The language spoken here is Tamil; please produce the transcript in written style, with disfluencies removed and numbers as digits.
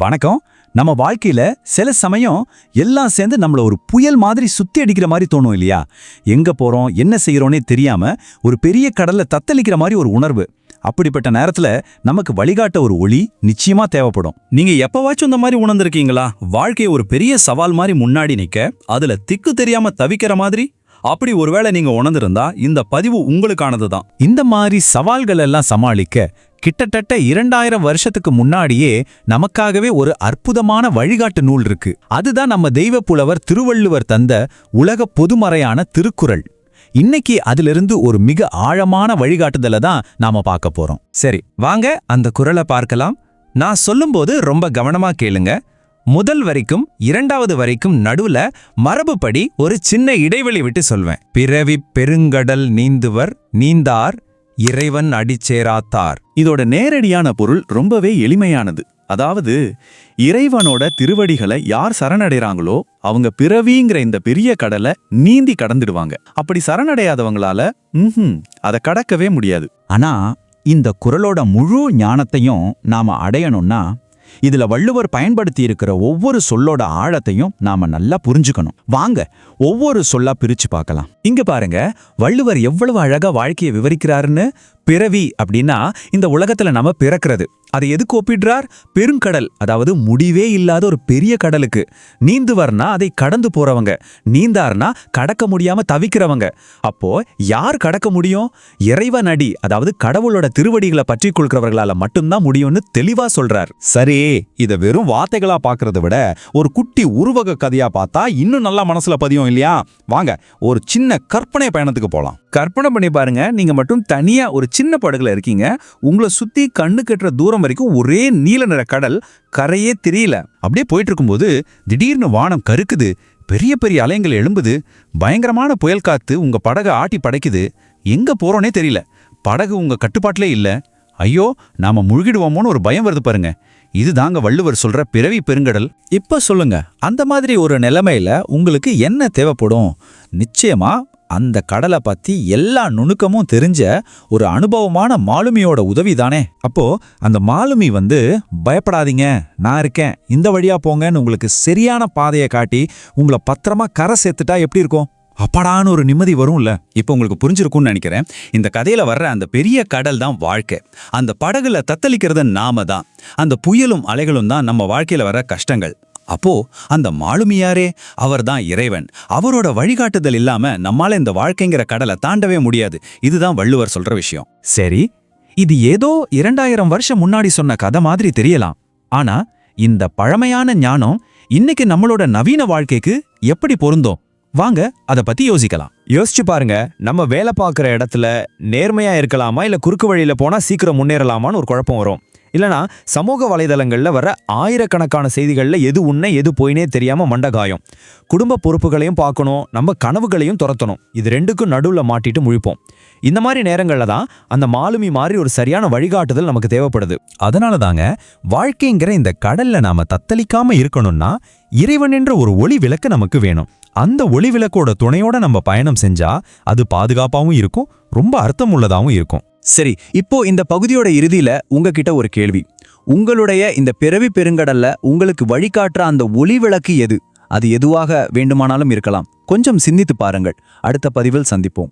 வணக்கம். நம்ம வாழ்க்கையில சில சமயம் எல்லாம் சேர்ந்து நம்மள ஒரு புயல் மாதிரி சுத்தி அடிக்கிற மாதிரி தோணும் இல்லையா? எங்க போறோம் என்ன செய்யறோன்னே தெரியாம ஒரு பெரிய கடல்ல தத்தளிக்கிற மாதிரி ஒரு உணர்வு. அப்படிப்பட்ட நேரத்துல நமக்கு வழிகாட்ட ஒரு ஒளி நிச்சயமா தேவைப்படும். நீங்க எப்பவாச்சும் இந்த மாதிரி உணர்ந்திருக்கீங்களா? வாழ்க்கையை ஒரு பெரிய சவால் மாதிரி முன்னாடி நிக்க அதுல திக்கு தெரியாம தவிக்கிற மாதிரி. அப்படி ஒருவேளை நீங்க உணர்ந்திருந்தா இந்த பதிவு உங்களுக்கானது தான். இந்த மாதிரி சவால்கள் எல்லாம் சமாளிக்க கிட்டத்தட்ட 2000 வருஷத்துக்கு முன்னாடியே நமக்காகவே ஒரு அற்புதமான வழிகாட்டு நூல் இருக்கு. அதுதான் நம்ம தெய்வ புலவர் திருவள்ளுவர் தந்த உலக பொதுமறையான திருக்குறள். இன்னைக்கு அதிலிருந்து ஒரு மிக ஆழமான வழிகாட்டுதலை தான் நாம பார்க்க போறோம். சரி, வாங்க அந்த குறளை பார்க்கலாம். நான் சொல்லும்போது ரொம்ப கவனமா கேளுங்க. முதல் வரைக்கும் 2வது வரைக்கும் நடுவுல மரபுப்படி ஒரு சின்ன இடைவெளி விட்டு சொல்வேன். பிறவிப் பெருங்கடல் நீந்துவர் நீந்தார் இறைவன் அடிச்சேராத்தார். இதோட நேரடியான பொருள் ரொம்பவே எளிமையானது. அதாவது, இறைவனோட திருவடிகளை யார் சரணடைறாங்களோ அவங்க பிறவிங்கிற இந்த பெரிய கடலை நீந்தி கடந்துடுவாங்க. அப்படி சரணடையாதவங்களால அதை கடக்கவே முடியாது. ஆனா இந்த குறளோட முழு ஞானத்தையும் நாம அடையணும்னா இதுல வள்ளுவர் பயன்படுத்தி இருக்கிற ஒவ்வொரு சொல்லோட ஆழத்தையும் நாம நல்லா புரிஞ்சுக்கணும். வாங்க ஒவ்வொரு சொல்லா பிரிச்சு பார்க்கலாம். இங்க பாருங்க, வள்ளுவர் எவ்வளவு அழகா வாழ்க்கையை விவரிக்கிறாருன்னு. பிறவி அப்படின்னா இந்த உலகத்துல நம்ம பிறக்கிறது. அதை எதுக்கு ஒப்பிடுறார்? பெருங்கடல், அதாவது முடிவே இல்லாத ஒரு பெரிய கடலுக்கு. நீந்துவர்னா அதை கடந்து போறவங்க, நீந்தார்னா கடக்க முடியாம தவிக்கிறவங்க. அப்போ யார் கடக்க முடியும்? இறைவன் அடி, அதாவது கடவுளோட திருவடிகளை பற்றி கொள்கிறவர்களால மட்டும்தான் முடியும்னு தெளிவா சொல்றார். சரி, இத வெறும் வார்த்தைகளா பாக்குறத விட ஒரு குட்டி உருவக கதையா பார்த்தா இன்னும் நல்லா மனசுல பதியும் இல்லையா? வாங்க ஒரு சின்ன கற்பனை பயணத்துக்கு போலாம். கற்பனை பண்ணி பாருங்க, நீங்க மட்டும் தனியா ஒரு சின்ன படகுல இருக்கீங்க. உங்களை சுத்தி கண்ணு கெட்டுற தூரம் வரைக்கும் ஒரே நீல நிற கடல், கரையே தெரியல. அப்படியே போயிட்டு இருக்கும்போது திடீர்னு வானம் கருக்குது, பெரிய பெரிய அலைங்கள் எழும்புது, பயங்கரமான புயல் காத்து உங்க படகை ஆட்டி படைக்குது. எங்க போறோனே தெரியல, படகு உங்க கட்டுப்பாட்டிலே இல்ல. ஐயோ, நாம முழுகிடுவோமோன்னு ஒரு பயம் வருது பாருங்க. இதுதாங்க வள்ளுவர் சொல்ற பிறவி பெருங்கடல். இப்ப சொல்லுங்க, அந்த மாதிரி ஒரு நிலைமையில உங்களுக்கு என்ன தேவைப்படும்? நிச்சயமா அந்த கடலை பத்தி எல்லா நுணுக்கமும் தெரிஞ்ச ஒரு அனுபவமான மாலுமியோட உதவி தானே. அப்போ அந்த மாலுமி பயப்படாதீங்க, நான் இருக்கேன், இந்த வழியா போங்கன்னு உங்களுக்கு சரியான பாதையை காட்டி உங்களை பத்திரமா கரை சேர்த்துட்டா எப்படி இருக்கும்? அப்பாடான்னு ஒரு நிம்மதி வரும்ல. இப்போ உங்களுக்கு புரிஞ்சிருக்கும்னு நினைக்கிறேன். இந்த கதையில வர்ற அந்த பெரிய கடல் தான் வாழ்க்கை. அந்த படகுல தத்தளிக்கிறது நாம தான். அந்த புயலும் அலைகளும் தான் நம்ம வாழ்க்கையில வர்ற கஷ்டங்கள். அப்போ அந்த மாலுமியாரே, அவர் தான் இறைவன். அவரோட வழிகாட்டுதல் இல்லாம நம்மால இந்த வாழ்க்கைங்கிற கடலை தாண்டவே முடியாது. இதுதான் வள்ளுவர் சொல்ற விஷயம். சரி, இது ஏதோ 2000 வருஷம் முன்னாடி சொன்ன கதை மாதிரி தெரியலாம். ஆனா இந்த பழமையான ஞானம் இன்னைக்கு நம்மளோட நவீன வாழ்க்கைக்கு எப்படி பொருந்தும்? வாங்க அத பத்தி யோசிக்கலாம். யோசிச்சு பாருங்க, நம்ம வேலை பார்க்குற இடத்துல நேர்மையா இருக்கலாமா, இல்ல குறுக்கு வழியில போனா சீக்கிரம் முன்னேறலாமான்னு ஒரு குழப்பம் வரும். இல்லனா சமூக வலைதளங்கள்ல வர ஆயிரக்கணக்கான செய்திகள்ல எது உண்மை எது போயினே தெரியாம மண்டகாயம். குடும்ப பொறுப்புகளையும் பார்க்கணும், நம்ம கனவுகளையும் துரத்தணும். இது ரெண்டுக்கும் நடுவுல மாட்டிட்டு முழிப்போம். இந்த மாதிரி நேரங்கள்ல தான் அந்த மாலுமி மாதிரி ஒரு சரியான வழிகாட்டுதல் நமக்கு தேவைப்படுது. அதனால தாங்க வாழ்க்கைங்கிற இந்த கடல்ல நாம தத்தளிக்காம இருக்கணும்னா இறைவன் என்ற ஒரு ஒளி விளக்கு நமக்கு வேணும். அந்த ஒளி விளக்கோட துணையோட நம்ம பயணம் செஞ்சா அது பாதுகாப்பாவும் இருக்கும், ரொம்ப அர்த்தமுள்ளதாவும் இருக்கும். சரி, இப்போ இந்த பகுதியோட இறுதியில உங்ககிட்ட ஒரு கேள்வி. உங்களுடைய இந்த பிறவி பெருங்கடல்ல உங்களுக்கு வழிகாட்டுற அந்த ஒளி விளக்கு எது? அது எதுவாக வேண்டுமானாலும் இருக்கலாம். கொஞ்சம் சிந்தித்து பாருங்கள். அடுத்த பதிவில் சந்திப்போம்.